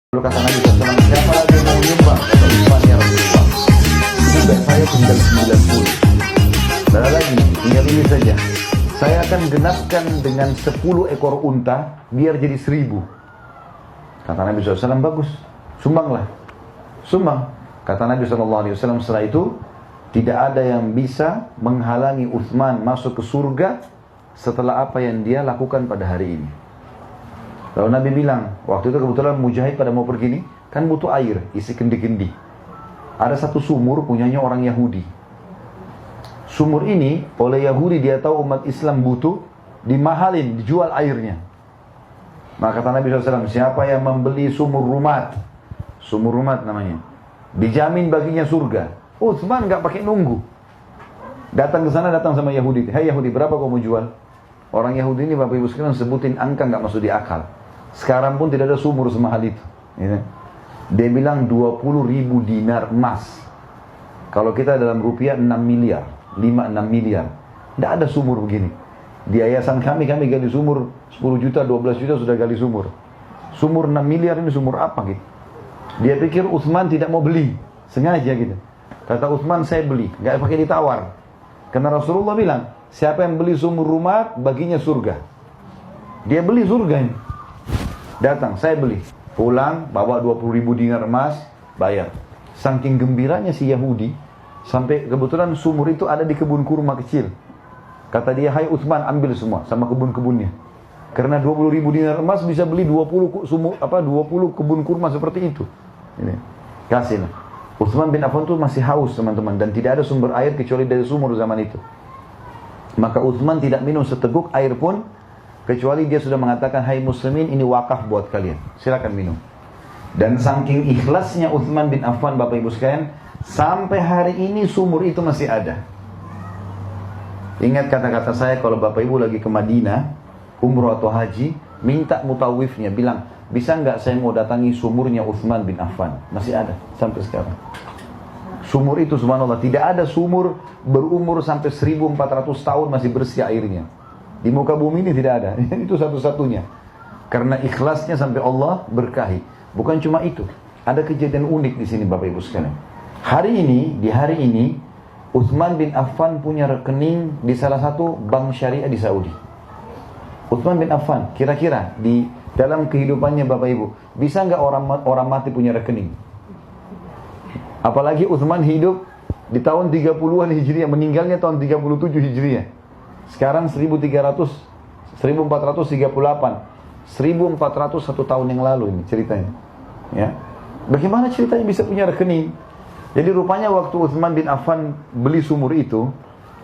Lalu kata Nabi SAW, siapa lagi yang mau menyumbang? Kata Utsman, ya Rasulullah, itu dan saya tinggal 90. Dan lagi, tinggal ini saja, saya akan genapkan dengan 10 ekor unta, biar jadi 1000. Kata Nabi SAW, bagus, sumbanglah. Sumbang. Kata Nabi SAW, setelah itu, tidak ada yang bisa menghalangi Utsman masuk ke surga setelah apa yang dia lakukan pada hari ini. Lalu Nabi bilang, waktu itu kebetulan Mujahid pada mau pergi nih, kan butuh air, isi kendi-kendi. Ada satu sumur punyanya orang Yahudi. Sumur ini oleh Yahudi dia tahu umat Islam butuh, dimahalin, dijual airnya. Maka kata Nabi SAW, siapa yang membeli sumur rumat namanya, dijamin baginya surga. Utsman nggak pakai nunggu, datang ke sana, datang sama Yahudi. Hai Yahudi, berapa kau mau jual? Orang Yahudi ini Bapak Ibu sekalian sebutin angka nggak masuk di akal. Sekarang pun tidak ada sumur semahal itu. Dia bilang 20.000 dinar emas. Kalau kita dalam rupiah 6 miliar, 5-6 miliar. Tidak ada sumur begini. Di yayasan kami gali sumur 10 juta, 12 juta sudah gali sumur. Sumur 6 miliar ini sumur apa gitu? Dia pikir Utsman tidak mau beli, sengaja gitu. Kata Utsman, saya beli, nggak pakai ditawar. Karena Rasulullah bilang, siapa yang beli sumur rumah, baginya surga. Dia beli surga ini. Datang, saya beli. Pulang, bawa 20.000 dinar emas, bayar. Saking gembiranya si Yahudi, sampai kebetulan sumur itu ada di kebun kurma kecil. Kata dia, hai Utsman, ambil semua, sama kebun-kebunnya. Karena 20.000 dinar emas bisa beli 20 kebun kurma seperti itu. Ini, kasihlah. Utsman bin Affan itu masih haus teman-teman, dan tidak ada sumber air kecuali dari sumur zaman itu. Maka Utsman tidak minum seteguk air pun, kecuali dia sudah mengatakan, hai muslimin, ini wakaf buat kalian, silakan minum. Dan saking ikhlasnya Utsman bin Affan, Bapak Ibu sekalian, sampai hari ini sumur itu masih ada. Ingat kata-kata saya, kalau Bapak Ibu lagi ke Madinah, umroh atau haji, minta mutawifnya, bilang, bisa nggak saya mau datangi sumurnya Utsman bin Affan? Masih ada sampai sekarang. Sumur itu subhanallah, tidak ada sumur berumur sampai 1400 tahun masih bersih airnya. Di muka bumi ini tidak ada. Itu satu-satunya. Karena ikhlasnya sampai Allah berkahi. Bukan cuma itu, ada kejadian unik di sini Bapak Ibu sekalian. Di hari ini Utsman bin Affan punya rekening di salah satu bank syariah di Saudi. Utsman bin Affan, kira-kira di dalam kehidupannya Bapak Ibu, bisa nggak orang mati punya rekening? Apalagi Utsman hidup di tahun 30-an Hijriah, meninggalnya tahun 37 Hijriah. Sekarang 1438, 1401 tahun yang lalu ini ceritanya. Ya. Bagaimana ceritanya bisa punya rekening? Jadi rupanya waktu Utsman bin Affan beli sumur itu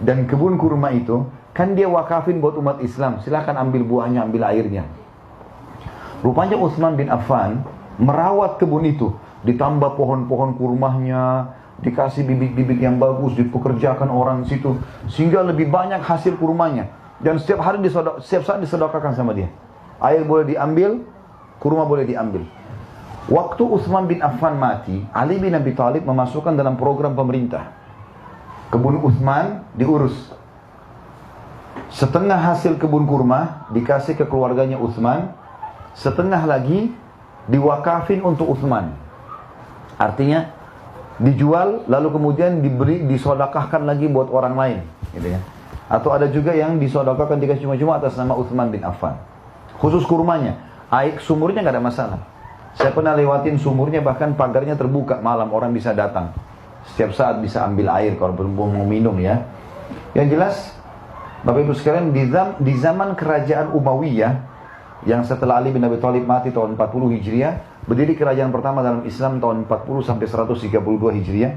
dan kebun kurma itu, kan dia wakafin buat umat Islam, silakan ambil buahnya, ambil airnya. Rupanya Utsman bin Affan merawat kebun itu, ditambah pohon-pohon kurmanya, dikasih bibit-bibit yang bagus, dipekerjakan orang situ, sehingga lebih banyak hasil kurmanya. Dan setiap saat disedekahkan sama dia. Air boleh diambil, kurma boleh diambil. Waktu Utsman bin Affan mati, Ali bin Abi Thalib memasukkan dalam program pemerintah. Kebun Utsman diurus. Setengah hasil kebun kurma dikasih ke keluarganya Utsman, setengah lagi diwakafin untuk Utsman. Artinya dijual lalu kemudian disodakahkan lagi buat orang lain, gitu ya. Atau ada juga yang disodakahkan dikasih cuma-cuma atas nama Utsman bin Affan. Khusus kurmanya, air sumurnya nggak ada masalah. Saya pernah lewatin sumurnya, bahkan pagarnya terbuka malam, orang bisa datang. Setiap saat bisa ambil air kalau mau minum ya. Yang jelas, Bapak Ibu sekalian, di zaman kerajaan Umayyah, yang setelah Ali bin Abi Thalib mati tahun 40 Hijriah, berdiri kerajaan pertama dalam Islam tahun 40 sampai 132 Hijriah.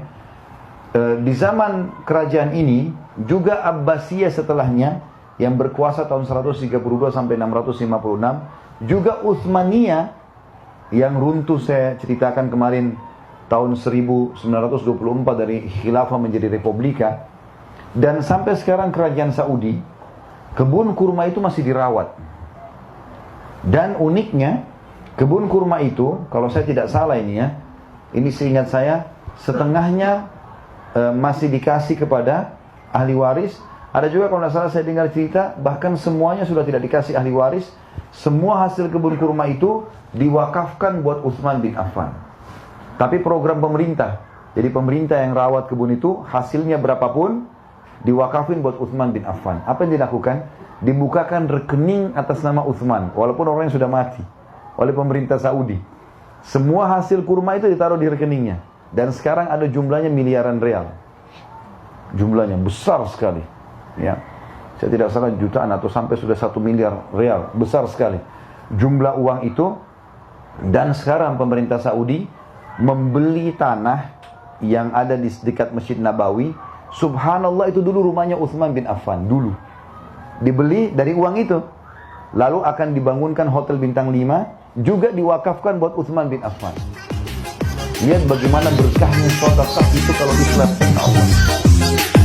Di zaman kerajaan ini juga Abbasiyah setelahnya yang berkuasa tahun 132 sampai 656, juga Utsmaniyah yang runtuh saya ceritakan kemarin tahun 1924 dari khilafah menjadi republika, dan sampai sekarang kerajaan Saudi, kebun kurma itu masih dirawat. Dan uniknya, kebun kurma itu, kalau saya tidak salah ini ya, ini seingat saya, setengahnya masih dikasih kepada ahli waris, Ada juga kalau tidak salah saya dengar cerita, bahkan semuanya sudah tidak dikasih ahli waris. Semua hasil kebun kurma itu diwakafkan buat Utsman bin Affan. Tapi program pemerintah. Jadi pemerintah yang rawat kebun itu, hasilnya berapapun, diwakafin buat Utsman bin Affan. Apa yang dilakukan? Dibukakan rekening atas nama Utsman, walaupun orangnya sudah mati, oleh pemerintah Saudi. Semua hasil kurma itu ditaruh di rekeningnya. Dan sekarang ada jumlahnya miliaran real. Jumlahnya besar sekali. Ya, saya tidak salah jutaan atau sampai sudah 1 miliar real. Besar sekali jumlah uang itu. Dan sekarang pemerintah Saudi membeli tanah yang ada di dekat Masjid Nabawi. Subhanallah, itu dulu rumahnya Utsman bin Affan. Dulu dibeli dari uang itu. Lalu akan dibangunkan hotel bintang 5, juga diwakafkan buat Utsman bin Affan. Lihat bagaimana berkahnya sedekah itu kalau ikhlas karena Allah.